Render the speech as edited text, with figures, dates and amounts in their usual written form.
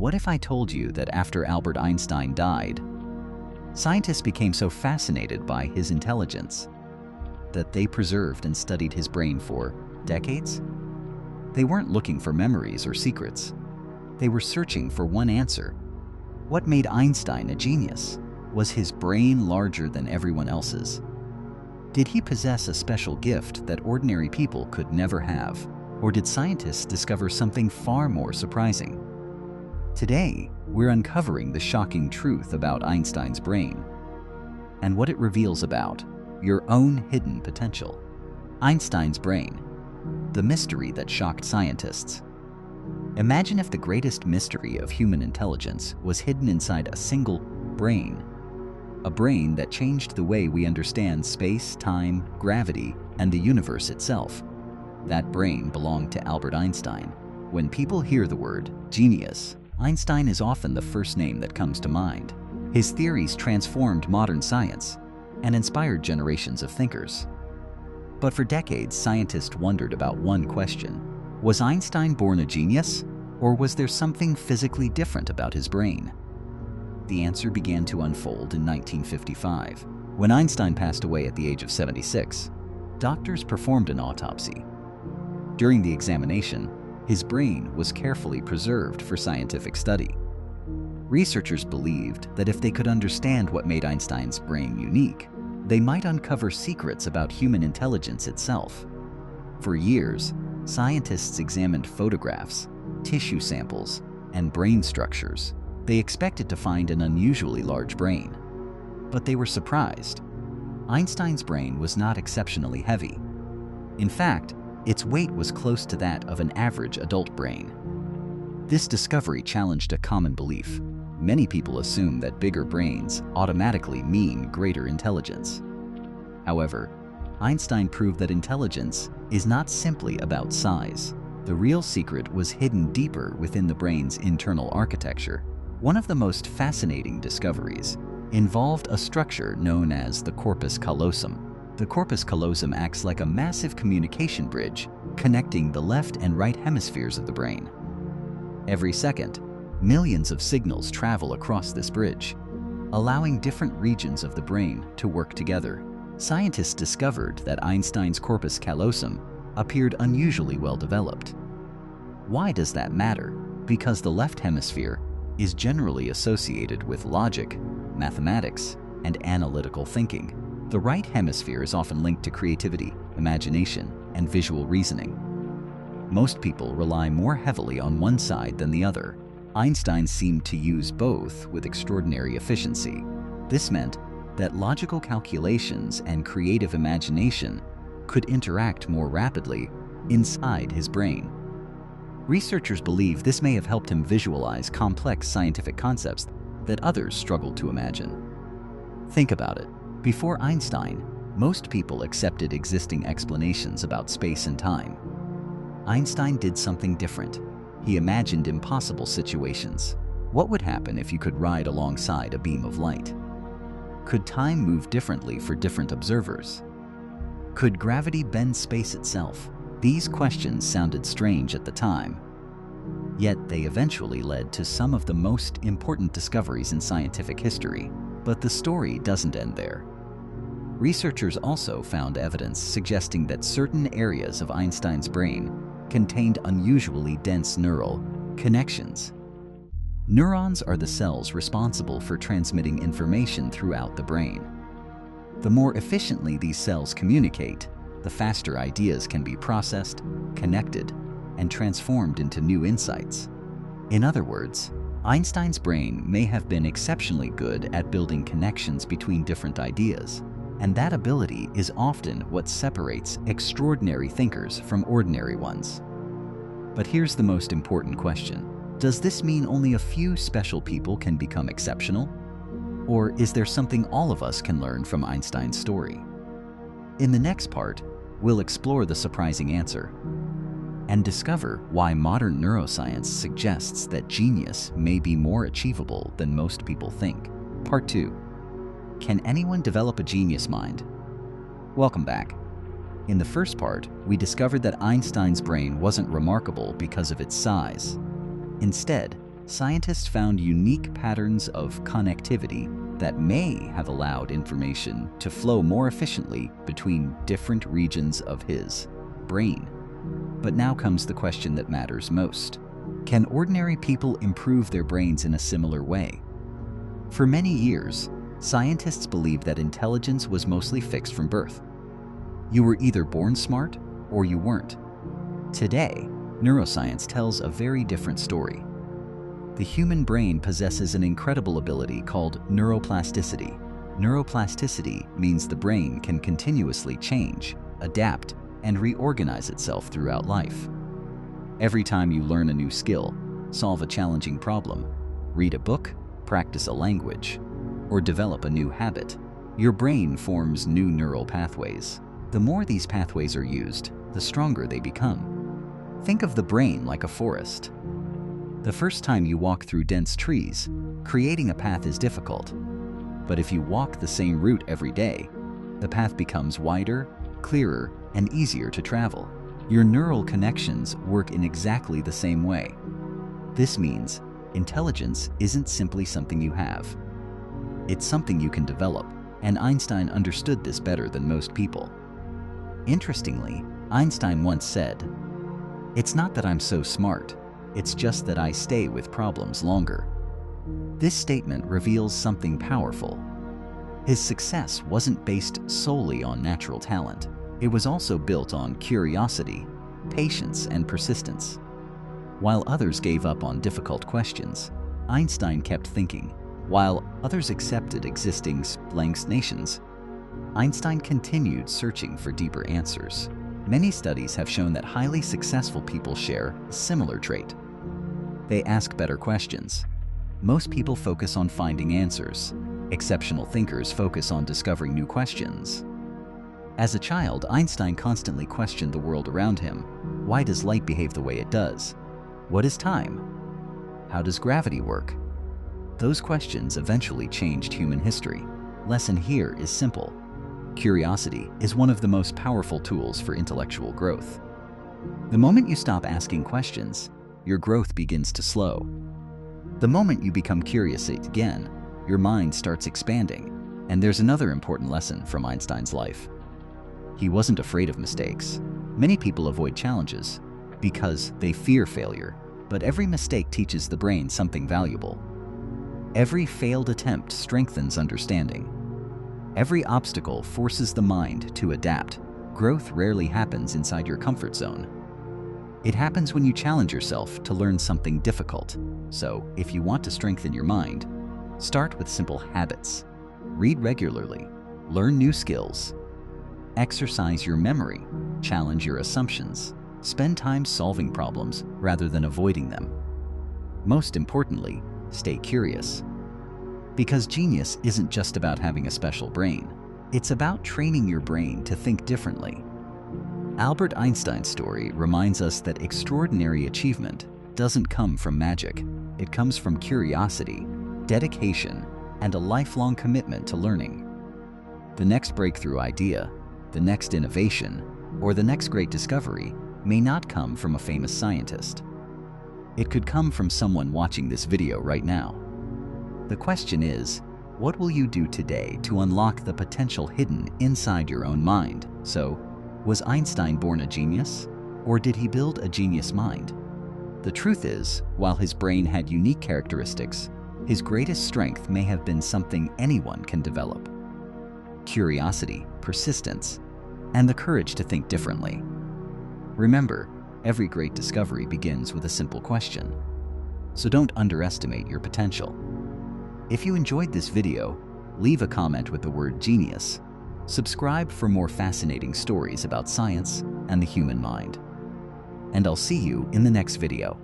What if I told you that after Albert Einstein died, scientists became so fascinated by his intelligence that they preserved and studied his brain for decades? They weren't looking for memories or secrets. They were searching for one answer. What made Einstein a genius? Was his brain larger than everyone else's? Did he possess a special gift that ordinary people could never have? Or did scientists discover something far more surprising? Today, we're uncovering the shocking truth about Einstein's brain and what it reveals about your own hidden potential. Einstein's brain, the mystery that shocked scientists. Imagine if the greatest mystery of human intelligence was hidden inside a single brain. A brain that changed the way we understand space, time, gravity, and the universe itself. That brain belonged to Albert Einstein. When people hear the word genius, Einstein is often the first name that comes to mind. His theories transformed modern science and inspired generations of thinkers. But for decades, scientists wondered about one question. Was Einstein born a genius, or was there something physically different about his brain? The answer began to unfold in 1955. When Einstein passed away at the age of 76, doctors performed an autopsy. During the examination, his brain was carefully preserved for scientific study. Researchers believed that if they could understand what made Einstein's brain unique, they might uncover secrets about human intelligence itself. For years, scientists examined photographs, tissue samples, and brain structures. They expected to find an unusually large brain. But they were surprised. Einstein's brain was not exceptionally heavy. In fact, its weight was close to that of an average adult brain. This discovery challenged a common belief. Many people assume that bigger brains automatically mean greater intelligence. However, Einstein proved that intelligence is not simply about size. The real secret was hidden deeper within the brain's internal architecture. One of the most fascinating discoveries involved a structure known as the Corpus Callosum. The Corpus Callosum acts like a massive communication bridge connecting the left and right hemispheres of the brain. Every second, millions of signals travel across this bridge, allowing different regions of the brain to work together. Scientists discovered that Einstein's corpus callosum appeared unusually well developed. Why does that matter? Because the left hemisphere is generally associated with logic, mathematics, and analytical thinking. The right hemisphere is often linked to creativity, imagination, and visual reasoning. Most people rely more heavily on one side than the other. Einstein seemed to use both with extraordinary efficiency. This meant that logical calculations and creative imagination could interact more rapidly inside his brain. Researchers believe this may have helped him visualize complex scientific concepts that others struggled to imagine. Think about it. Before Einstein, most people accepted existing explanations about space and time. Einstein did something different. He imagined impossible situations. What would happen if you could ride alongside a beam of light? Could time move differently for different observers? Could gravity bend space itself? These questions sounded strange at the time. Yet they eventually led to some of the most important discoveries in scientific history. But the story doesn't end there. Researchers also found evidence suggesting that certain areas of Einstein's brain contained unusually dense neural connections. Neurons are the cells responsible for transmitting information throughout the brain. The more efficiently these cells communicate, the faster ideas can be processed, connected, and transformed into new insights. In other words, Einstein's brain may have been exceptionally good at building connections between different ideas, and that ability is often what separates extraordinary thinkers from ordinary ones. But here's the most important question. Does this mean only a few special people can become exceptional? Or is there something all of us can learn from Einstein's story? In the next part, we'll explore the surprising answer and discover why modern neuroscience suggests that genius may be more achievable than most people think. Part 2. Can anyone develop a genius mind? Welcome back. In the first part, we discovered that Einstein's brain wasn't remarkable because of its size. Instead, scientists found unique patterns of connectivity that may have allowed information to flow more efficiently between different regions of his brain. But now comes the question that matters most. Can ordinary people improve their brains in a similar way? For many years, scientists believed that intelligence was mostly fixed from birth. You were either born smart or you weren't. Today, neuroscience tells a very different story. The human brain possesses an incredible ability called neuroplasticity. Neuroplasticity means the brain can continuously change, adapt, and reorganize itself throughout life. Every time you learn a new skill, solve a challenging problem, read a book, practice a language, or develop a new habit, your brain forms new neural pathways. The more these pathways are used, the stronger they become. Think of the brain like a forest. The first time you walk through dense trees, creating a path is difficult. But if you walk the same route every day, the path becomes wider, clearer, and easier to travel. Your neural connections work in exactly the same way. This means intelligence isn't simply something you have. It's something you can develop, and Einstein understood this better than most people. Interestingly, Einstein once said, "It's not that I'm so smart, it's just that I stay with problems longer." This statement reveals something powerful. His success wasn't based solely on natural talent. It was also built on curiosity, patience, and persistence. While others gave up on difficult questions, Einstein kept thinking. While others accepted existing explanations, Einstein continued searching for deeper answers. Many studies have shown that highly successful people share a similar trait. They ask better questions. Most people focus on finding answers. Exceptional thinkers focus on discovering new questions. As a child, Einstein constantly questioned the world around him. Why does light behave the way it does? What is time? How does gravity work? Those questions eventually changed human history. Lesson here is simple. Curiosity is one of the most powerful tools for intellectual growth. The moment you stop asking questions, your growth begins to slow. The moment you become curious again, your mind starts expanding. And there's another important lesson from Einstein's life. He wasn't afraid of mistakes. Many people avoid challenges because they fear failure, but every mistake teaches the brain something valuable. Every failed attempt strengthens understanding. Every obstacle forces the mind to adapt. Growth rarely happens inside your comfort zone. It happens when you challenge yourself to learn something difficult. So, if you want to strengthen your mind, start with simple habits. Read regularly, learn new skills, exercise your memory, challenge your assumptions, spend time solving problems rather than avoiding them. Most importantly, stay curious. Because genius isn't just about having a special brain. It's about training your brain to think differently. Albert Einstein's story reminds us that extraordinary achievement doesn't come from magic. It comes from curiosity, dedication, and a lifelong commitment to learning. The next breakthrough idea, the next innovation, or the next great discovery may not come from a famous scientist. It could come from someone watching this video right now. The question is, what will you do today to unlock the potential hidden inside your own mind? So, was Einstein born a genius, or did he build a genius mind? The truth is, while his brain had unique characteristics, his greatest strength may have been something anyone can develop: curiosity, persistence, and the courage to think differently. Remember, every great discovery begins with a simple question. So don't underestimate your potential. If you enjoyed this video, leave a comment with the word genius. Subscribe for more fascinating stories about science and the human mind. And I'll see you in the next video.